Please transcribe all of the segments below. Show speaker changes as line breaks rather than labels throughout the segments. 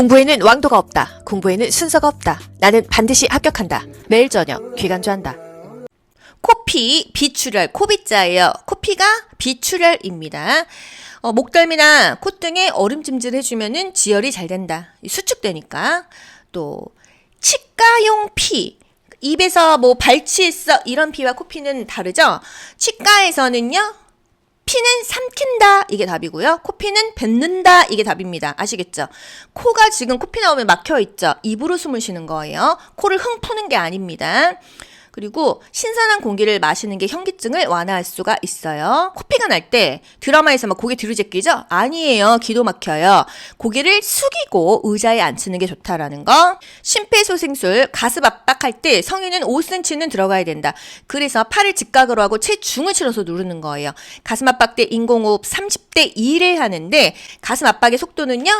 공부에는 왕도가 없다. 공부에는 순서가 없다. 나는 반드시 합격한다. 매일 저녁 귀간주한다. 코피, 비출혈, 코비자예요. 코피가 비출혈입니다. 목덜미나 콧등에 얼음찜질 해주면은 지혈이 잘 된다. 수축되니까. 또 치과용 피. 입에서 뭐 발치했어 이런 피와 코피는 다르죠? 치과에서는요. 피는 삼킨다 이게 답이고요. 코피는 뱉는다 이게 답입니다. 아시겠죠? 코가 지금 코피 나오면 막혀있죠. 입으로 숨을 쉬는 거예요. 코를 흥 푸는 게 아닙니다. 그리고 신선한 공기를 마시는 게 현기증을 완화할 수가 있어요. 코피가 날 때 드라마에서 막 고개 뒤로 제끼죠? 아니에요. 기도 막혀요. 고개를 숙이고 의자에 앉히는 게 좋다라는 거. 심폐소생술 가슴 압박할 때 성인은 5cm는 들어가야 된다. 그래서 팔을 직각으로 하고 체중을 실어서 누르는 거예요. 가슴 압박 때 인공호흡 30대 2를 하는데 가슴 압박의 속도는요.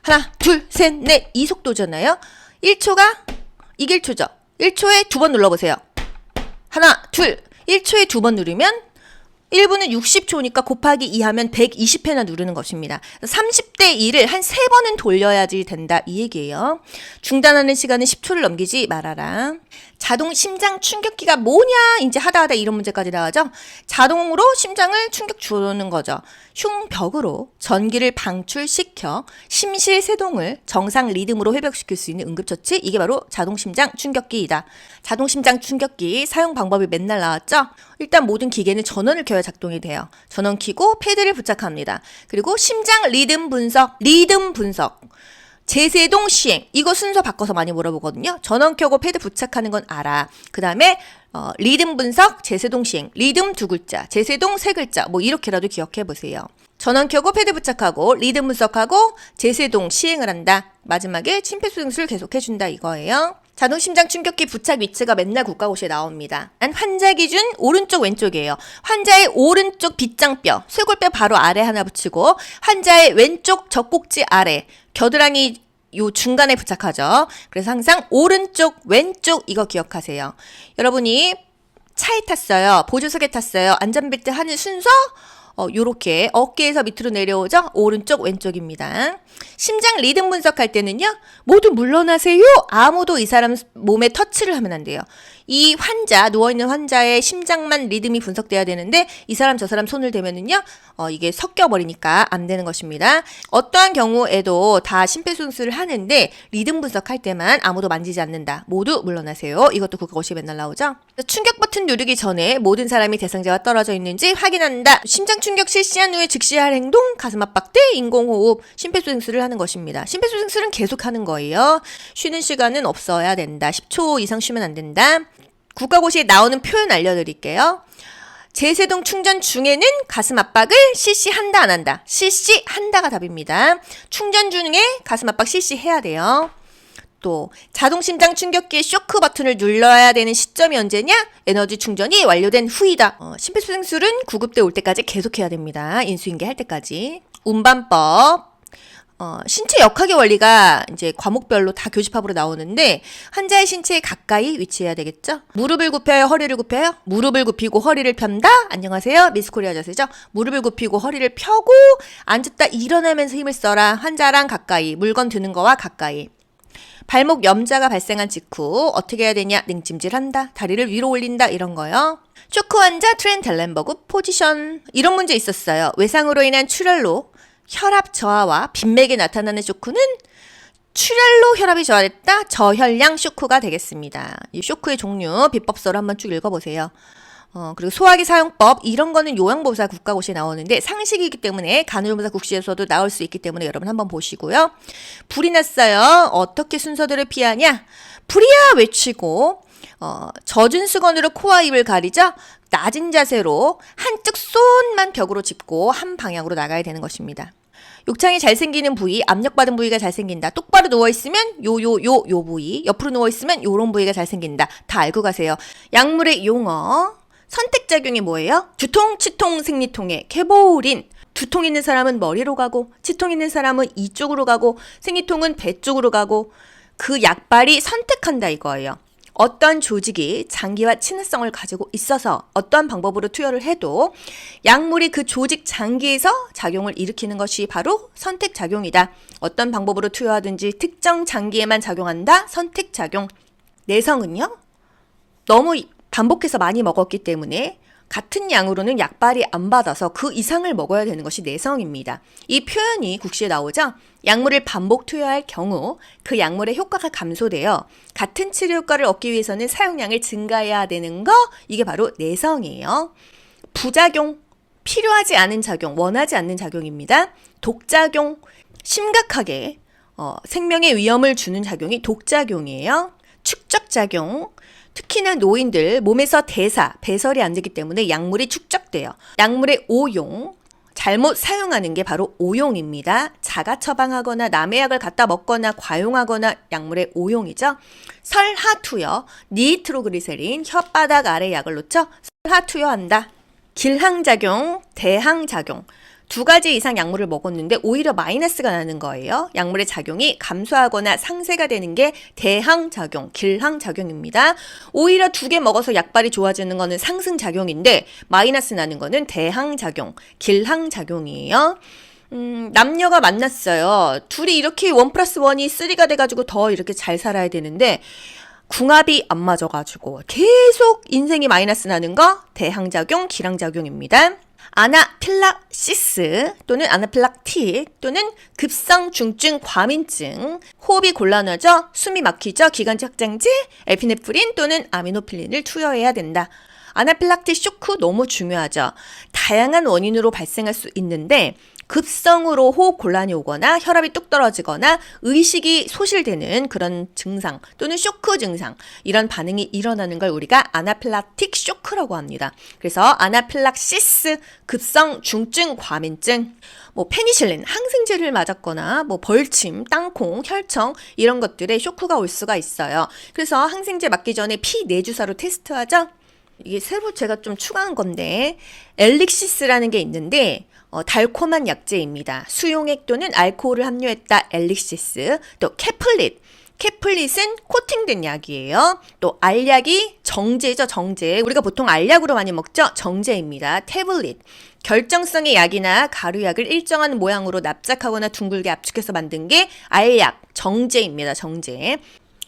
하나, 둘, 셋, 넷 이 속도잖아요. 1초가 이게 1초죠. 1초에 2번 눌러보세요. 하나, 둘, 1초에 2번 누르면 1분은 60초니까 곱하기 2 하면 120회나 누르는 것입니다. 30대 2를 한 3번은 돌려야지 된다 이 얘기예요. 중단하는 시간은 10초를 넘기지 말아라. 자동 심장 충격기가 뭐냐 이제 하다 이런 문제까지 나와죠. 자동으로 심장을 충격 주는 거죠. 흉벽으로 전기를 방출시켜 심실세동을 정상 리듬으로 회복시킬 수 있는 응급처치 이게 바로 자동심장 충격기이다. 자동심장 충격기 사용 방법이 맨날 나왔죠. 일단 모든 기계는 전원을 켜야 작동이 돼요. 전원 켜고 패드를 부착합니다. 그리고 심장 리듬 분석 제세동 시행 이거 순서 바꿔서 많이 물어보거든요. 전원 켜고 패드 부착하는 건 알아. 그 다음에 리듬 분석 제세동 시행 리듬 2글자 제세동 3글자 뭐 이렇게라도 기억해 보세요. 전원 켜고 패드 부착하고 리듬 분석하고 제세동 시행을 한다. 마지막에 심폐소생술 계속 해준다 이거예요. 자동심장 충격기 부착 위치가 맨날 국가고시에 나옵니다. 환자 기준 오른쪽 왼쪽이에요. 환자의 오른쪽 빗장뼈, 쇄골뼈 바로 아래 하나 붙이고 환자의 왼쪽 젖꼭지 아래, 겨드랑이 요 중간에 부착하죠. 그래서 항상 오른쪽 왼쪽 이거 기억하세요. 여러분이 차에 탔어요. 보조석에 탔어요. 안전벨트 하는 순서 요렇게 어깨에서 밑으로 내려오죠? 오른쪽 왼쪽입니다. 심장 리듬 분석할 때는요. 모두 물러나세요. 아무도 이 사람 몸에 터치를 하면 안 돼요. 이 환자 누워있는 환자의 심장만 리듬이 분석돼야 되는데 이 사람 저 사람 손을 대면은요. 이게 섞여버리니까 안 되는 것입니다. 어떠한 경우에도 다 심폐소생술을 하는데 리듬 분석할 때만 아무도 만지지 않는다. 모두 물러나세요. 이것도 국가고시에 맨날 나오죠. 충격 버튼 누르기 전에 모든 사람이 대상자와 떨어져 있는지 확인한다. 심장 충격 실시한 후에 즉시 할 행동, 가슴 압박 때 인공호흡, 심폐소생술을 하는 것입니다. 심폐소생술은 계속 하는 거예요. 쉬는 시간은 없어야 된다. 10초 이상 쉬면 안 된다. 국가고시에 나오는 표현 알려드릴게요. 제세동 충전 중에는 가슴 압박을 실시한다 안 한다. 실시한다가 답입니다. 충전 중에 가슴 압박 실시해야 돼요. 또 자동심장 충격기의 쇼크 버튼을 눌러야 되는 시점이 언제냐? 에너지 충전이 완료된 후이다. 심폐소생술은 구급대 올 때까지 계속해야 됩니다. 인수인계 할 때까지. 운반법. 신체 역학의 원리가 이제 과목별로 다 교집합으로 나오는데 환자의 신체에 가까이 위치해야 되겠죠? 무릎을 굽혀요? 허리를 굽혀요? 무릎을 굽히고 허리를 편다? 안녕하세요. 미스코리아 자세죠? 무릎을 굽히고 허리를 펴고 앉았다 일어나면서 힘을 써라. 환자랑 가까이, 물건 드는 거와 가까이. 발목 염자가 발생한 직후 어떻게 해야 되냐? 냉찜질한다. 다리를 위로 올린다. 이런 거요. 쇼크 환자 트렌델렌버그 포지션. 이런 문제 있었어요. 외상으로 인한 출혈로 혈압 저하와 빈맥에 나타나는 쇼크는 출혈로 혈압이 저하됐다. 저혈량 쇼크가 되겠습니다. 이 쇼크의 종류 비법서를 한번 쭉 읽어보세요. 그리고 소화기 사용법 이런 거는 요양보호사 국가고시에 나오는데 상식이기 때문에 간호조무사 국시에서도 나올 수 있기 때문에 여러분 한번 보시고요. 불이 났어요. 어떻게 순서대로 피하냐? 불이야 외치고 젖은 수건으로 코와 입을 가리죠. 낮은 자세로 한쪽 손만 벽으로 짚고 한 방향으로 나가야 되는 것입니다. 욕창이 잘 생기는 부위, 압력받은 부위가 잘 생긴다. 똑바로 누워있으면 요 부위, 옆으로 누워있으면 요런 부위가 잘 생긴다. 다 알고 가세요. 약물의 용어, 선택작용이 뭐예요? 두통, 치통, 생리통의 개보린. 두통 있는 사람은 머리로 가고 치통 있는 사람은 이쪽으로 가고 생리통은 배 쪽으로 가고 그 약발이 선택한다 이거예요. 어떤 조직이 장기와 친화성을 가지고 있어서 어떤 방법으로 투여를 해도 약물이 그 조직 장기에서 작용을 일으키는 것이 바로 선택작용이다. 어떤 방법으로 투여하든지 특정 장기에만 작용한다. 선택작용. 내성은요? 너무 반복해서 많이 먹었기 때문에 같은 양으로는 약발이 안 받아서 그 이상을 먹어야 되는 것이 내성입니다. 이 표현이 국시에 나오죠. 약물을 반복 투여할 경우 그 약물의 효과가 감소되어 같은 치료 효과를 얻기 위해서는 사용량을 증가해야 되는 거, 이게 바로 내성이에요. 부작용, 필요하지 않은 작용, 원하지 않는 작용입니다. 독작용, 심각하게 생명의 위험을 주는 작용이 독작용이에요. 축적작용, 특히나 노인들 몸에서 배설이 안 되기 때문에 약물이 축적돼요. 약물의 오용, 잘못 사용하는 게 바로 오용입니다. 자가 처방하거나 남의 약을 갖다 먹거나 과용하거나 약물의 오용이죠. 설하투여, 니트로그리세린, 혓바닥 아래 약을 놓쳐 설하투여한다. 길항작용, 대항작용. 2가지 이상 약물을 먹었는데 오히려 마이너스가 나는 거예요. 약물의 작용이 감소하거나 상쇄가 되는 게 대항작용, 길항작용입니다. 오히려 2개 먹어서 약발이 좋아지는 거는 상승작용인데 마이너스 나는 거는 대항작용, 길항작용이에요. 남녀가 만났어요. 둘이 이렇게 1+1이 3가 돼가지고 더 이렇게 잘 살아야 되는데 궁합이 안 맞아가지고 계속 인생이 마이너스 나는 거 대항작용, 길항작용입니다. 아나필락시스 또는 아나필락틱 또는 급성 중증 과민증, 호흡이 곤란하죠? 숨이 막히죠? 기관지 확장제, 에피네프린 또는 아미노필린을 투여해야 된다. 아나필락틱 쇼크 너무 중요하죠. 다양한 원인으로 발생할 수 있는데 급성으로 호흡 곤란이 오거나 혈압이 뚝 떨어지거나 의식이 소실되는 그런 증상 또는 쇼크 증상, 이런 반응이 일어나는 걸 우리가 아나필락틱 쇼크라고 합니다. 그래서 아나필락시스, 급성 중증 과민증, 페니실린, 항생제를 맞았거나 벌침, 땅콩, 혈청 이런 것들에 쇼크가 올 수가 있어요. 그래서 항생제 맞기 전에 피 내주사로 테스트하죠. 이게 새로 제가 좀 추가한 건데 엘릭시스라는 게 있는데 달콤한 약제입니다. 수용액 또는 알코올을 함유했다. 엘릭시스. 또 케플릿은 코팅된 약이에요. 또 알약이 정제죠. 정제. 우리가 보통 알약으로 많이 먹죠. 정제입니다. 태블릿. 결정성의 약이나 가루약을 일정한 모양으로 납작하거나 둥글게 압축해서 만든 게 알약, 정제입니다. 정제.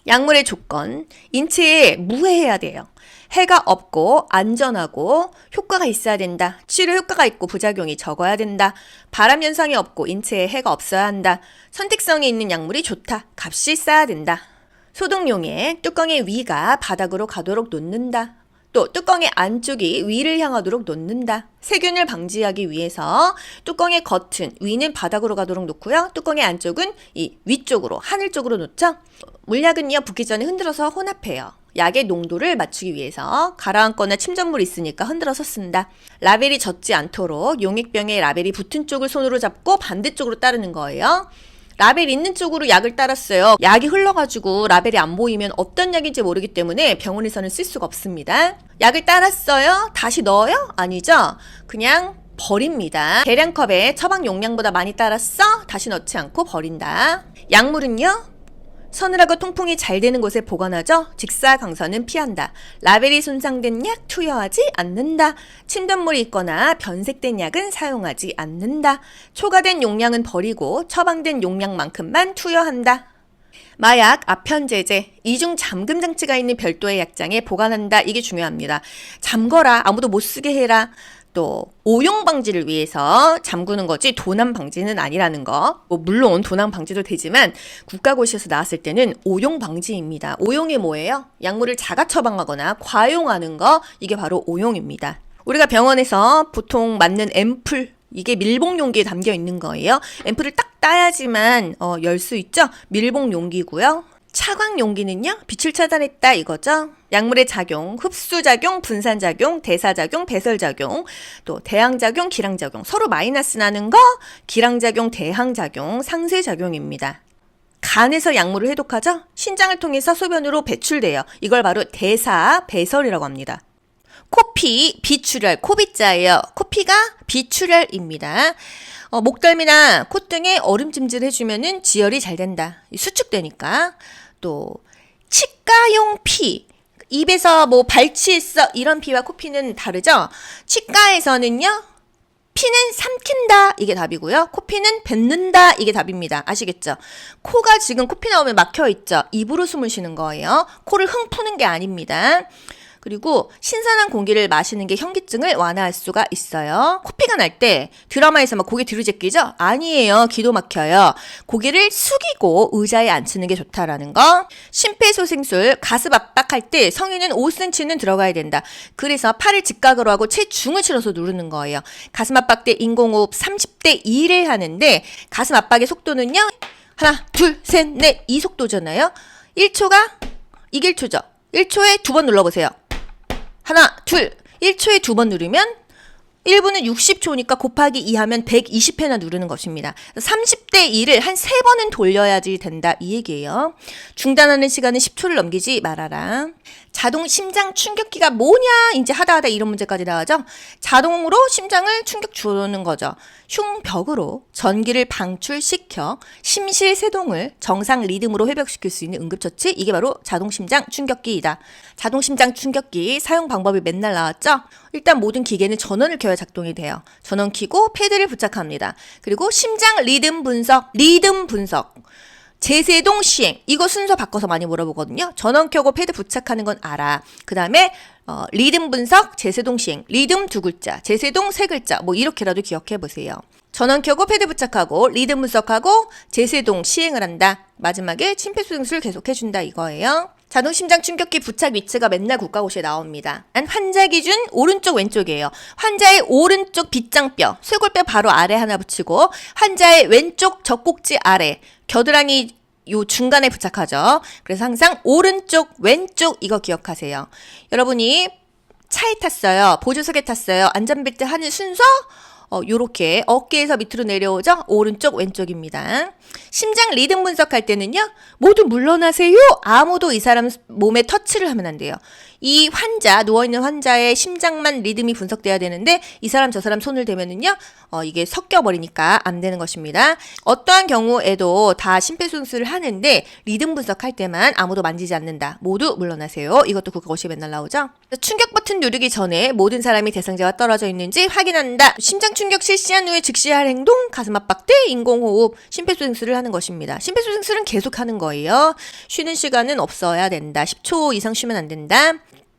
약물의 조건, 인체에 무해해야 돼요. 해가 없고 안전하고 효과가 있어야 된다. 치료 효과가 있고 부작용이 적어야 된다. 발암 현상이 없고 인체에 해가 없어야 한다. 선택성이 있는 약물이 좋다. 값이 싸야 된다. 소독용에 뚜껑의 위가 바닥으로 가도록 놓는다. 또 뚜껑의 안쪽이 위를 향하도록 놓는다. 세균을 방지하기 위해서 뚜껑의 겉은, 위는 바닥으로 가도록 놓고요. 뚜껑의 안쪽은 이 위쪽으로, 하늘 쪽으로 놓죠. 물약은요, 붓기 전에 흔들어서 혼합해요. 약의 농도를 맞추기 위해서 가라앉거나 침전물이 있으니까 흔들어서 쓴다. 라벨이 젖지 않도록 용액병에 라벨이 붙은 쪽을 손으로 잡고 반대쪽으로 따르는 거예요. 라벨 있는 쪽으로 약을 따랐어요. 약이 흘러가지고 라벨이 안 보이면 어떤 약인지 모르기 때문에 병원에서는 쓸 수가 없습니다. 약을 따랐어요? 다시 넣어요? 아니죠. 그냥 버립니다. 계량컵에 처방 용량보다 많이 따랐어? 다시 넣지 않고 버린다. 약물은요? 서늘하고 통풍이 잘 되는 곳에 보관하죠. 직사광선은 피한다. 라벨이 손상된 약 투여하지 않는다. 침전물이 있거나 변색된 약은 사용하지 않는다. 초과된 용량은 버리고 처방된 용량만큼만 투여한다. 마약, 아편제제, 이중 잠금 장치가 있는 별도의 약장에 보관한다. 이게 중요합니다. 잠거라, 아무도 못 쓰게 해라. 또 오용 방지를 위해서 잠그는 거지 도난 방지는 아니라는 거. 물론 도난 방지도 되지만 국가고시에서 나왔을 때는 오용 방지입니다. 오용이 뭐예요? 약물을 자가 처방하거나 과용하는 거, 이게 바로 오용입니다. 우리가 병원에서 보통 맞는 앰플, 이게 밀봉 용기에 담겨 있는 거예요. 앰플을 딱 따야지만 열 수 있죠. 밀봉 용기고요. 차광 용기는요, 빛을 차단했다 이거죠. 약물의 작용, 흡수작용, 분산작용, 대사작용, 배설작용, 또 대항작용, 기량작용, 서로 마이너스 나는 거, 기량작용, 대항작용, 상쇄작용입니다. 간에서 약물을 해독하죠. 신장을 통해서 소변으로 배출돼요. 이걸 바로 대사, 배설이라고 합니다. 코피, 비출혈, 코비자예요. 코피가 비출혈입니다. 목덜미나 콧등에 얼음찜질 해주면은 지혈이 잘 된다. 수축되니까. 또 치과용 피, 입에서 뭐 발치했어 이런 피와 코피는 다르죠? 치과에서는요. 피는 삼킨다 이게 답이고요. 코피는 뱉는다 이게 답입니다. 아시겠죠? 코가 지금 코피 나오면 막혀있죠? 입으로 숨을 쉬는 거예요. 코를 흥 푸는 게 아닙니다. 그리고 신선한 공기를 마시는 게 현기증을 완화할 수가 있어요. 코피가 날 때 드라마에서 막 고개 뒤로 제끼죠? 아니에요. 기도 막혀요. 고개를 숙이고 의자에 앉히는 게 좋다라는 거. 심폐소생술 가슴 압박할 때 성인은 5cm는 들어가야 된다. 그래서 팔을 직각으로 하고 체중을 실어서 누르는 거예요. 가슴 압박 때 인공호흡 30대 2를 하는데 가슴 압박의 속도는요. 하나, 둘, 셋, 넷 이 속도잖아요. 1초가 이게 1초죠. 1초에 2번 눌러보세요. 하나, 둘, 1초에 2번 누르면 1분은 60초니까 곱하기 2 하면 120회나 누르는 것입니다. 30대 2를 한 3번은 돌려야지 된다 이 얘기예요. 중단하는 시간은 10초를 넘기지 말아라. 자동 심장 충격기가 뭐냐 이제 하다 이런 문제까지 나와죠. 자동으로 심장을 충격 주는 거죠. 흉벽으로 전기를 방출시켜 심실세동을 정상 리듬으로 회복시킬 수 있는 응급처치 이게 바로 자동심장 충격기이다. 자동심장 충격기 사용 방법이 맨날 나왔죠. 일단 모든 기계는 전원을 켜야 작동이 돼요. 전원 켜고 패드를 부착합니다. 그리고 심장 리듬 분석 제세동 시행 이거 순서 바꿔서 많이 물어보거든요. 전원 켜고 패드 부착하는 건 알아. 그 다음에 리듬 분석, 제세동 시행, 리듬 2글자, 제세동 3글자 뭐 이렇게라도 기억해 보세요. 전원 켜고 패드 부착하고 리듬 분석하고 제세동 시행을 한다. 마지막에 심폐소생술 계속해준다 이거예요. 자동심장 충격기 부착 위치가 맨날 국가고시에 나옵니다. 환자 기준 오른쪽 왼쪽이에요. 환자의 오른쪽 빗장뼈, 쇄골뼈 바로 아래 하나 붙이고 환자의 왼쪽 젖꼭지 아래, 겨드랑이 요 중간에 부착하죠. 그래서 항상 오른쪽 왼쪽 이거 기억하세요. 여러분이 차에 탔어요. 보조석에 탔어요. 안전벨트 하는 순서 요렇게 어깨에서 밑으로 내려오죠? 오른쪽 왼쪽입니다. 심장 리듬 분석할 때는요. 모두 물러나세요. 아무도 이 사람 몸에 터치를 하면 안 돼요. 이 환자, 누워있는 환자의 심장만 리듬이 분석돼야 되는데 이 사람 저 사람 손을 대면은요. 이게 섞여버리니까 안 되는 것입니다. 어떠한 경우에도 다 심폐소생술을 하는데 리듬 분석할 때만 아무도 만지지 않는다. 모두 물러나세요. 이것도 국가고시에 맨날 나오죠. 충격 버튼 누르기 전에 모든 사람이 대상자와 떨어져 있는지 확인한다. 심장 충격 실시한 후에 즉시 할 행동, 가슴 압박 때 인공호흡, 심폐소생술을 하는 것입니다. 심폐소생술은 계속 하는 거예요. 쉬는 시간은 없어야 된다. 10초 이상 쉬면 안 된다.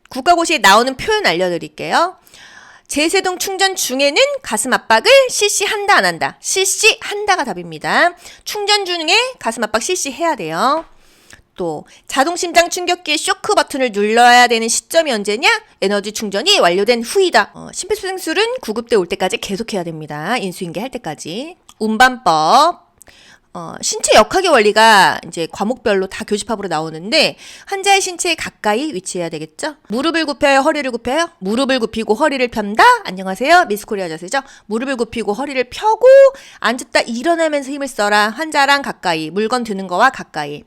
국가고시에 나오는 표현 알려드릴게요. 제세동 충전 중에는 가슴 압박을 실시한다 안 한다. 실시한다가 답입니다. 충전 중에 가슴 압박 실시해야 돼요. 또 자동심장 충격기의 쇼크 버튼을 눌러야 되는 시점이 언제냐? 에너지 충전이 완료된 후이다. 심폐소생술은 구급대 올 때까지 계속해야 됩니다. 인수인계 할 때까지. 운반법. 신체 역학의 원리가 이제 과목별로 다 교집합으로 나오는데 환자의 신체에 가까이 위치해야 되겠죠? 무릎을 굽혀요? 허리를 굽혀요? 무릎을 굽히고 허리를 편다? 안녕하세요. 미스코리아 자세죠? 무릎을 굽히고 허리를 펴고 앉았다 일어나면서 힘을 써라. 환자랑 가까이, 물건 드는 거와 가까이.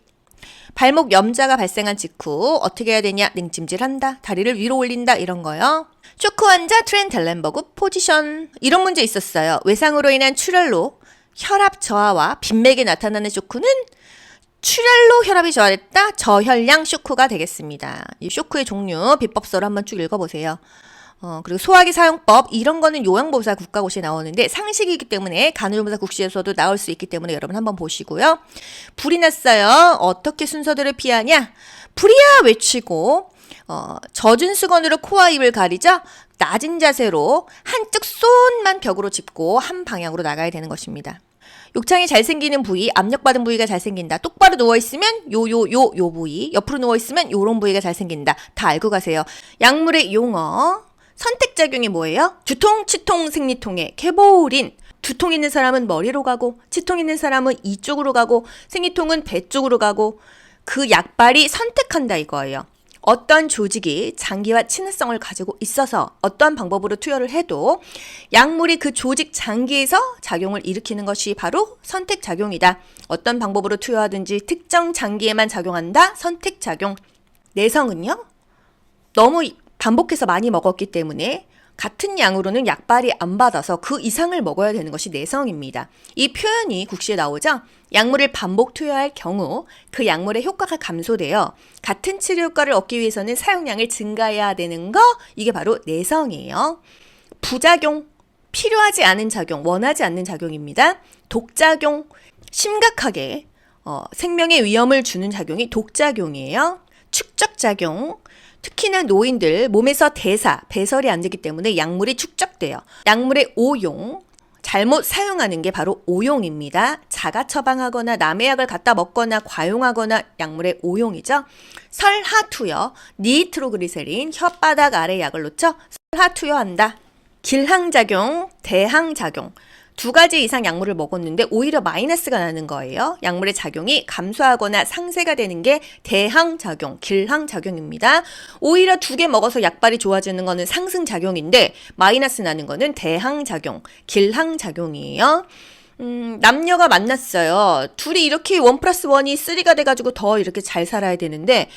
발목 염자가 발생한 직후 어떻게 해야 되냐? 냉찜질한다. 다리를 위로 올린다. 이런 거요. 쇼크 환자 트렌델렌버그 포지션. 이런 문제 있었어요. 외상으로 인한 출혈로 혈압 저하와 빈맥에 나타나는 쇼크는 출혈로 혈압이 저하됐다. 저혈량 쇼크가 되겠습니다. 이 쇼크의 종류 비법서를 한번 쭉 읽어보세요. 그리고 소화기 사용법 이런 거는 요양보호사 국가고시에 나오는데 상식이기 때문에 간호조무사 국시에서도 나올 수 있기 때문에 여러분 한번 보시고요. 불이 났어요. 어떻게 순서대로 피하냐? 불이야 외치고 젖은 수건으로 코와 입을 가리자 낮은 자세로 한쪽 손만 벽으로 짚고 한 방향으로 나가야 되는 것입니다. 욕창이 잘 생기는 부위, 압력받은 부위가 잘 생긴다. 똑바로 누워있으면 요 부위, 옆으로 누워있으면 요런 부위가 잘 생긴다. 다 알고 가세요. 약물의 용어. 선택작용이 뭐예요? 두통, 치통, 생리통의 개보린. 두통 있는 사람은 머리로 가고 치통 있는 사람은 이쪽으로 가고 생리통은 배 쪽으로 가고 그 약발이 선택한다 이거예요. 어떤 조직이 장기와 친화성을 가지고 있어서 어떠한 방법으로 투여를 해도 약물이 그 조직 장기에서 작용을 일으키는 것이 바로 선택작용이다. 어떤 방법으로 투여하든지 특정 장기에만 작용한다. 선택작용. 내성은요? 너무 반복해서 많이 먹었기 때문에 같은 양으로는 약발이 안 받아서 그 이상을 먹어야 되는 것이 내성입니다. 이 표현이 국시에 나오죠. 약물을 반복 투여할 경우 그 약물의 효과가 감소되어 같은 치료 효과를 얻기 위해서는 사용량을 증가해야 되는 거, 이게 바로 내성이에요. 부작용, 필요하지 않은 작용, 원하지 않는 작용입니다. 독작용, 심각하게 생명의 위험을 주는 작용이 독작용이에요. 축적작용, 특히나 노인들 몸에서 대사, 배설이 안 되기 때문에 약물이 축적돼요. 약물의 오용, 잘못 사용하는 게 바로 오용입니다. 자가 처방하거나 남의 약을 갖다 먹거나 과용하거나 약물의 오용이죠. 설하투여, 니트로그리세린, 혓바닥 아래 약을 놓쳐 설하투여한다. 길항작용, 대항작용. 두 가지 이상 약물을 먹었는데 오히려 마이너스가 나는 거예요. 약물의 작용이 감소하거나 상쇄가 되는 게 대항작용, 길항작용입니다. 오히려 2개 먹어서 약발이 좋아지는 거는 상승작용인데 마이너스 나는 거는 대항작용, 길항작용이에요. 남녀가 만났어요. 둘이 이렇게 1+1이 3가 돼가지고 더 이렇게 잘 살아야 되는데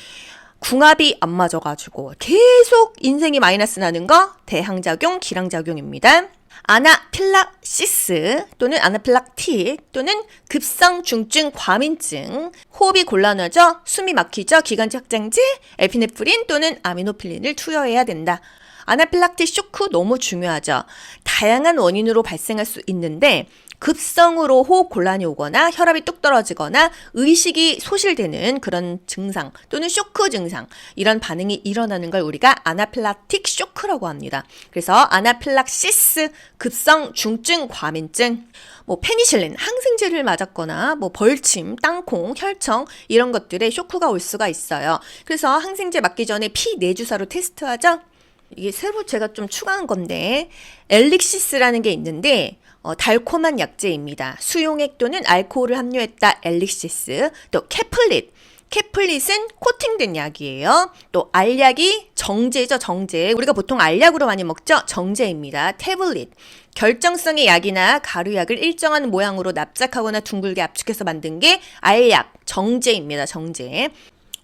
궁합이 안 맞아가지고 계속 인생이 마이너스 나는 거 대항작용, 길항작용입니다. 아나필락시스 또는 아나필락틱 또는 급성 중증 과민증, 호흡이 곤란하죠? 숨이 막히죠? 기관지 확장제, 에피네프린 또는 아미노필린을 투여해야 된다. 아나필락틱 쇼크 너무 중요하죠. 다양한 원인으로 발생할 수 있는데 급성으로 호흡 곤란이 오거나 혈압이 뚝 떨어지거나 의식이 소실되는 그런 증상 또는 쇼크 증상, 이런 반응이 일어나는 걸 우리가 아나필락틱 쇼크라고 합니다. 그래서 아나필락시스, 급성 중증 과민증, 페니실린, 항생제를 맞았거나 벌침, 땅콩, 혈청 이런 것들에 쇼크가 올 수가 있어요. 그래서 항생제 맞기 전에 피 내주사로 테스트하죠. 이게 새로 제가 좀 추가한 건데 엘릭시스라는 게 있는데 달콤한 약제입니다. 수용액 또는 알코올을 함유했다 엘릭시스. 또 캐플릿. 캐플릿은 코팅된 약이에요. 또 알약이 정제죠, 정제. 우리가 보통 알약으로 많이 먹죠? 정제입니다. 태블릿. 결정성의 약이나 가루약을 일정한 모양으로 납작하거나 둥글게 압축해서 만든 게 알약, 정제입니다. 정제.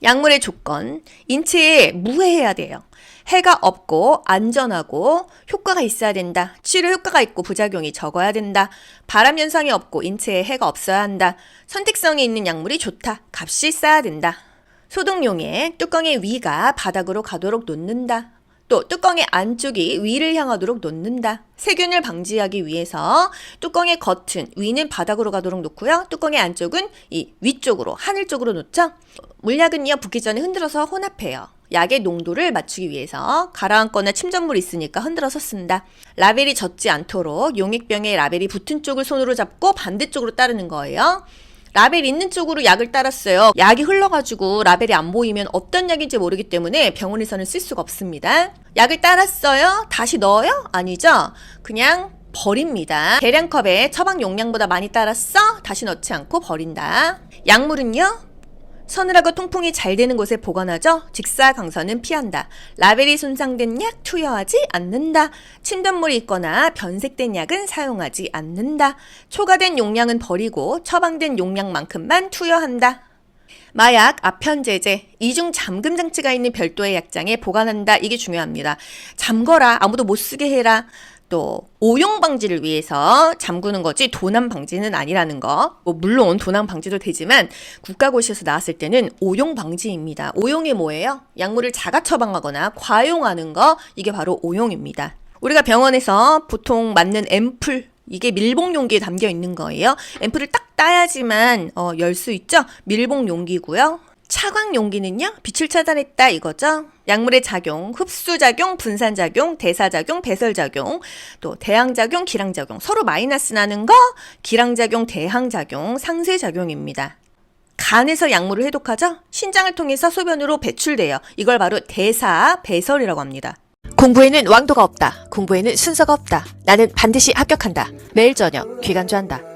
약물의 조건, 인체에 무해해야 돼요. 해가 없고 안전하고 효과가 있어야 된다. 치료 효과가 있고 부작용이 적어야 된다. 발암 현상이 없고 인체에 해가 없어야 한다. 선택성이 있는 약물이 좋다. 값이 싸야 된다. 소독용에 뚜껑의 위가 바닥으로 가도록 놓는다. 또 뚜껑의 안쪽이 위를 향하도록 놓는다. 세균을 방지하기 위해서 뚜껑의 겉은, 위는 바닥으로 가도록 놓고요. 뚜껑의 안쪽은 이 위쪽으로, 하늘 쪽으로 놓죠. 물약은요, 붓기 전에 흔들어서 혼합해요. 약의 농도를 맞추기 위해서 가라앉거나 침전물이 있으니까 흔들어서 쓴다. 라벨이 젖지 않도록 용액병에 라벨이 붙은 쪽을 손으로 잡고 반대쪽으로 따르는 거예요. 라벨 있는 쪽으로 약을 따랐어요. 약이 흘러가지고 라벨이 안 보이면 어떤 약인지 모르기 때문에 병원에서는 쓸 수가 없습니다. 약을 따랐어요? 다시 넣어요? 아니죠? 그냥 버립니다. 계량컵에 처방 용량보다 많이 따랐어? 다시 넣지 않고 버린다. 약물은요? 서늘하고 통풍이 잘 되는 곳에 보관하죠. 직사광선은 피한다. 라벨이 손상된 약 투여하지 않는다. 침전물이 있거나 변색된 약은 사용하지 않는다. 초과된 용량은 버리고 처방된 용량만큼만 투여한다. 마약, 아편제제, 이중 잠금 장치가 있는 별도의 약장에 보관한다. 이게 중요합니다. 잠거라, 아무도 못 쓰게 해라. 또 오용 방지를 위해서 잠그는 거지 도난 방지는 아니라는 거. 물론 도난 방지도 되지만 국가고시에서 나왔을 때는 오용 방지입니다. 오용이 뭐예요? 약물을 자가 처방하거나 과용하는 거, 이게 바로 오용입니다. 우리가 병원에서 보통 맞는 앰플, 이게 밀봉 용기에 담겨 있는 거예요. 앰플을 딱 따야지만 열 수 있죠. 밀봉 용기고요. 차광 용기는요, 빛을 차단했다 이거죠. 약물의 작용, 흡수작용, 분산작용, 대사작용, 배설작용, 또 대항작용, 기량작용, 서로 마이너스 나는 거, 기량작용, 대항작용, 상쇄작용입니다. 간에서 약물을 해독하죠. 신장을 통해서 소변으로 배출돼요. 이걸 바로 대사, 배설이라고 합니다.
공부에는 왕도가 없다. 공부에는 순서가 없다. 나는 반드시 합격한다. 매일 저녁 귀간주한다.